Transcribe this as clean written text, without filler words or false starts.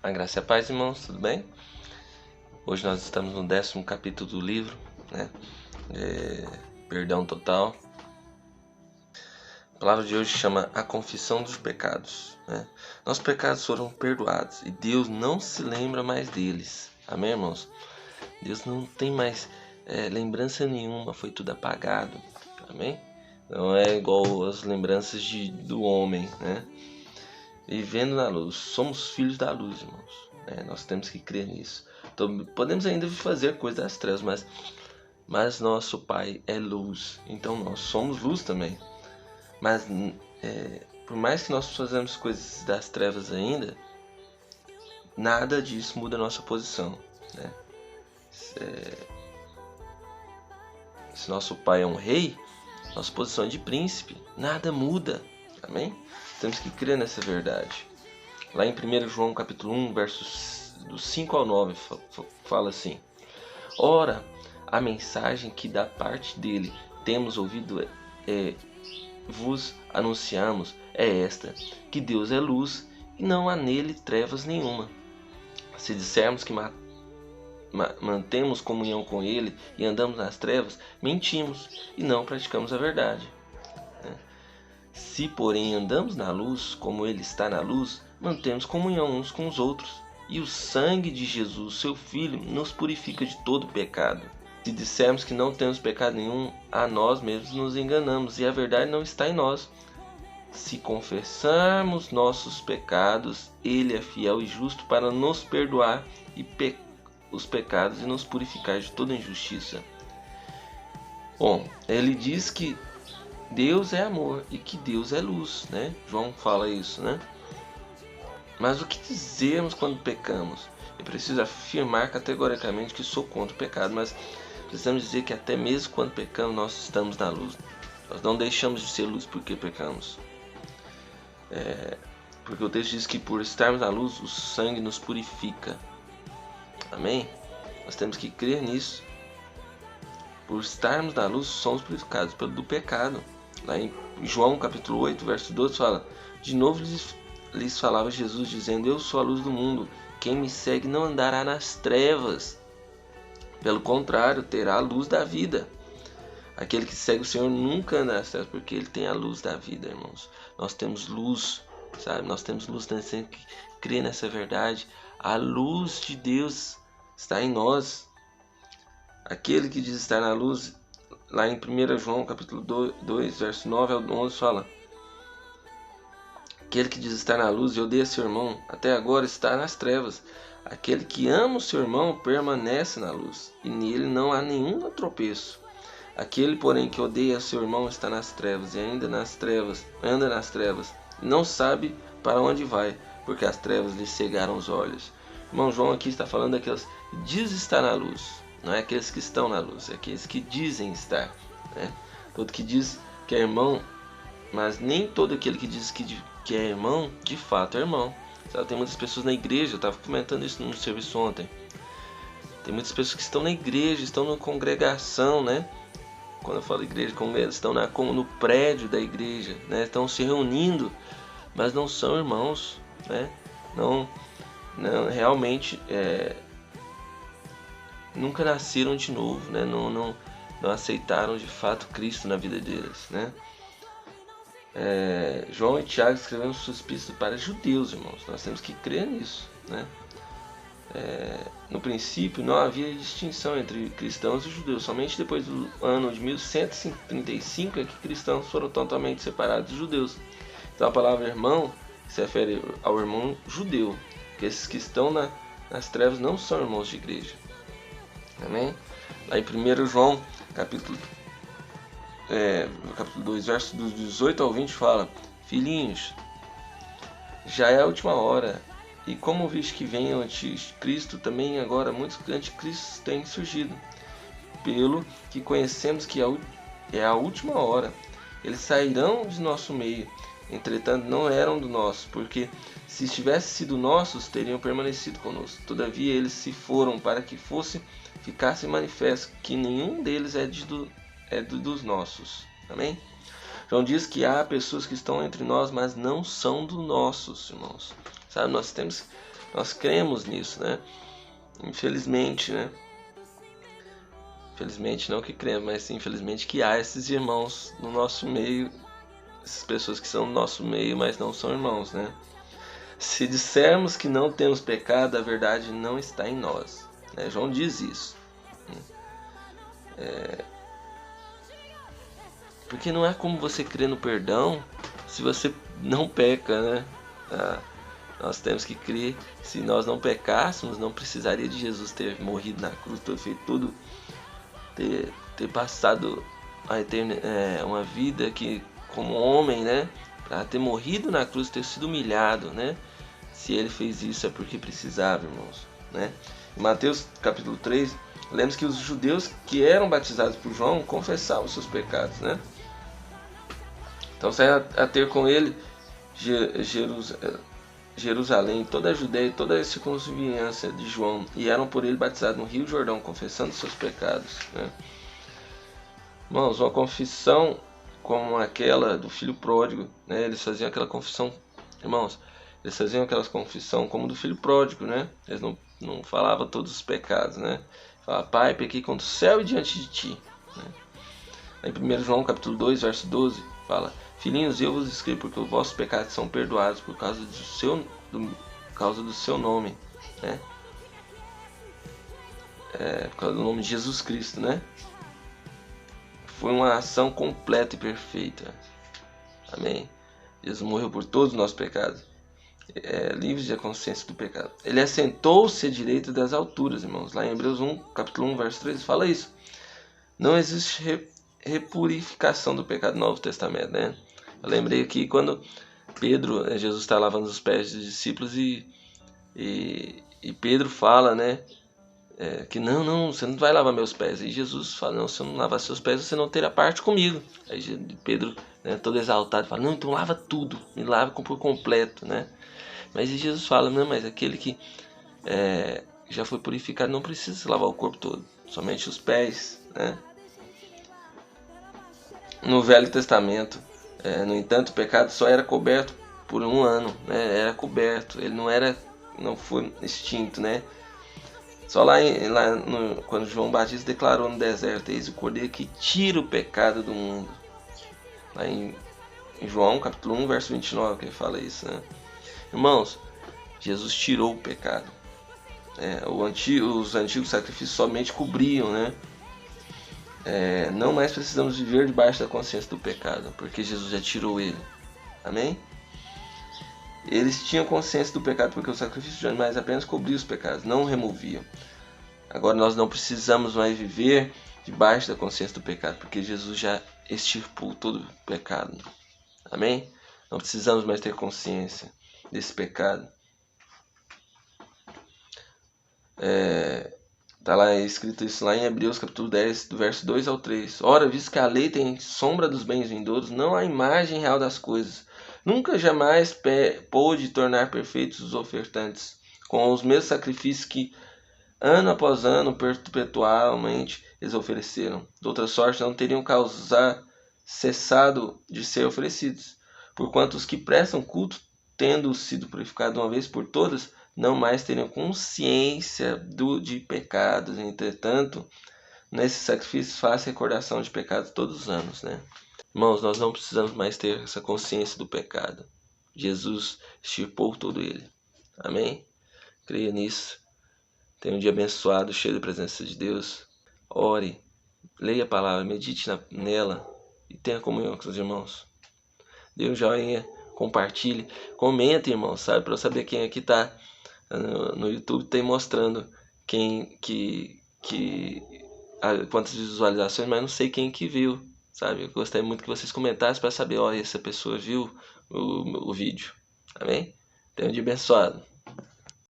A graça e a paz, irmãos, tudo bem? Hoje nós estamos no 10º capítulo do livro, né? Perdão total. A palavra de hoje chama a confissão dos pecados, né? Nossos pecados foram perdoados e Deus não se lembra mais deles. Amém, irmãos? Deus não tem mais lembrança nenhuma, foi tudo apagado. Amém? Não é igual as lembranças do homem, né? Vivendo na luz, somos filhos da luz, irmãos. Nós temos que crer nisso. Então, podemos ainda fazer coisas das trevas, mas nosso Pai é luz. Então nós somos luz também. Mas por mais que nós façamos coisas das trevas ainda, nada disso muda a nossa posição, né? Se nosso Pai é um rei, nossa posição é de príncipe. Nada muda. Amém? Temos que crer nessa verdade. Lá em 1 João capítulo 1, versos do 5 ao 9, fala assim: Ora, a mensagem que da parte dele temos ouvido vos anunciamos é esta, que Deus é luz e não há nele trevas nenhuma. Se dissermos que mantemos comunhão com ele e andamos nas trevas, mentimos e não praticamos a verdade. Se, porém, andamos na luz, como ele está na luz, mantemos comunhão uns com os outros, e o sangue de Jesus, seu Filho, nos purifica de todo pecado. Se dissermos que não temos pecado nenhum, a nós mesmos nos enganamos, e a verdade não está em nós. Se confessarmos nossos pecados, ele é fiel e justo para nos perdoar os pecados e nos purificar de toda injustiça. Bom, ele diz que Deus é amor e que Deus é luz, né? João fala isso, né? Mas o que dizemos quando pecamos? Eu preciso afirmar categoricamente que sou contra o pecado, mas precisamos dizer que até mesmo quando pecamos, nós estamos na luz. Nós não deixamos de ser luz porque pecamos. Porque o texto diz que por estarmos na luz, o sangue nos purifica. Amém? Nós temos que crer nisso. Por estarmos na luz, somos purificados do pecado. Lá em João capítulo 8, verso 12 fala: De novo lhes falava Jesus, dizendo: Eu sou a luz do mundo. Quem me segue não andará nas trevas. Pelo contrário, terá a luz da vida. Aquele que segue o Senhor nunca andará nas trevas, porque ele tem a luz da vida, irmãos. Nós temos luz, sabe? Nós temos luz, nós temos que crer nessa verdade. A luz de Deus está em nós. Aquele que diz estar na luz, lá em 1 João capítulo 2, verso 9 ao 11 fala: Aquele que diz estar na luz e odeia seu irmão, até agora está nas trevas. Aquele que ama o seu irmão permanece na luz, e nele não há nenhum tropeço. Aquele, porém, que odeia seu irmão está nas trevas, e ainda anda nas trevas, e não sabe para onde vai, porque as trevas lhe cegaram os olhos. Irmão João aqui está falando daqueles que dizem estar na luz. Não é aqueles que estão na luz, é aqueles que dizem estar, né? Todo que diz que é irmão, mas nem todo aquele que diz que é irmão, de fato é irmão. Sabe, tem muitas pessoas na igreja, eu estava comentando isso no serviço ontem. Tem muitas pessoas que estão na igreja, estão na congregação, né? Quando eu falo igreja, estão no prédio da igreja, né? Estão se reunindo, mas não são irmãos, né? Não realmente nunca nasceram de novo, né? Não aceitaram de fato Cristo na vida deles, né? João e Tiago escreveram suas epístolas para judeus, irmãos. Nós temos que crer nisso, né? No princípio não havia distinção entre cristãos e judeus. Somente depois do ano de 1135 é que cristãos foram totalmente separados dos judeus. Então a palavra irmão se refere ao irmão judeu, porque esses que estão nas trevas não são irmãos de igreja. Amém? Lá em 1 João, capítulo 2, versos dos 18 ao 20 fala: Filhinhos, já é a última hora, e como viste que vem o anticristo, também agora muitos anticristos têm surgido. Pelo que conhecemos que é a última hora, eles sairão de nosso meio, entretanto não eram do nosso, porque se tivessem sido nossos, teriam permanecido conosco. Todavia eles se foram para que ficasse manifesto que nenhum deles é dos nossos. Amém? João diz que há pessoas que estão entre nós, mas não são dos nossos, irmãos. Sabe, nós temos Nós cremos nisso, né? Infelizmente, né? Infelizmente não que cremos, mas infelizmente que há esses irmãos no nosso meio, essas pessoas que são no nosso meio, mas não são irmãos, né? Se dissermos que não temos pecado, a verdade não está em nós, né? João diz isso. Porque não é como você crer no perdão se você não peca, né? Nós temos que crer. Se nós não pecássemos, não precisaria de Jesus ter morrido na cruz, ter feito tudo, ter passado uma vida que, como homem, né? Para ter morrido na cruz, ter sido humilhado, né? Se ele fez isso é porque precisava, irmãos, né? Em Mateus capítulo 3, lemos que os judeus que eram batizados por João confessavam seus pecados, né? Então saiu a ter com ele Jerusalém, toda a Judéia e toda a circunvizinhança de João, e eram por ele batizados no Rio Jordão, confessando seus pecados, né? Irmãos, uma confissão como aquela do filho pródigo, né? Eles faziam aquela confissão, irmãos, eles faziam aquela confissão como do filho pródigo, né? Eles não falavam todos os pecados, né? Falavam, pai, pequei contra o céu e diante de ti, né? Em 1 João capítulo 2, verso 12, fala, filhinhos, eu vos escrevo porque os vossos pecados são perdoados por causa do seu nome, né? Por causa do nome de Jesus Cristo, né? Foi uma ação completa e perfeita. Amém? Jesus morreu por todos os nossos pecados. Livres da consciência do pecado. Ele assentou-se à direita das alturas, irmãos. Lá em Hebreus 1, capítulo 1, verso 13, fala isso. Não existe repurificação do pecado no Novo Testamento, né? Eu lembrei aqui quando Jesus está lavando os pés dos discípulos e Pedro fala, né? Que não, você não vai lavar meus pés. E Jesus fala, não, se eu não lavar seus pés, você não terá parte comigo. Aí Pedro, né, todo exaltado, fala, não, então lava tudo, me lava por completo, né? Mas Jesus fala, não, mas aquele que já foi purificado não precisa lavar o corpo todo, somente os pés, né? No Velho Testamento, no entanto, o pecado só era coberto por um ano, né? Era coberto, ele não foi extinto, né? Só quando João Batista declarou no deserto, eis o Cordeiro que tira o pecado do mundo. Lá em João capítulo 1, verso 29, que ele fala isso, né? Irmãos, Jesus tirou o pecado. Os antigos sacrifícios somente cobriam, né? Não mais precisamos viver debaixo da consciência do pecado, porque Jesus já tirou ele. Amém? Eles tinham consciência do pecado porque o sacrifício de animais apenas cobria os pecados, não removiam. Agora nós não precisamos mais viver debaixo da consciência do pecado, porque Jesus já extirpou todo o pecado. Amém? Não precisamos mais ter consciência desse pecado. Está lá escrito isso lá em Hebreus capítulo 10, do verso 2 ao 3. Ora, visto que a lei tem sombra dos bens vindouros, não há imagem real das coisas. Nunca jamais pôde tornar perfeitos os ofertantes, com os mesmos sacrifícios que, ano após ano, perpetualmente eles ofereceram. De outra sorte, não teriam cessado de ser oferecidos. Porquanto os que prestam culto, tendo sido purificados uma vez por todas, não mais teriam consciência de pecados. Entretanto, nesse sacrifício faz recordação de pecados todos os anos, né? Irmãos, nós não precisamos mais ter essa consciência do pecado. Jesus extirpou todo ele. Amém? Creia nisso. Tenha um dia abençoado, cheio da presença de Deus. Ore, leia a palavra, medite nela e tenha comunhão com os irmãos. Dê um joinha, compartilhe, comente, irmão, sabe? Para eu saber quem aqui está no YouTube, tem mostrando quantas visualizações, mas não sei quem que viu, sabe? Eu gostaria muito que vocês comentassem para saber, essa pessoa viu o vídeo. Amém? Tenha um dia abençoado.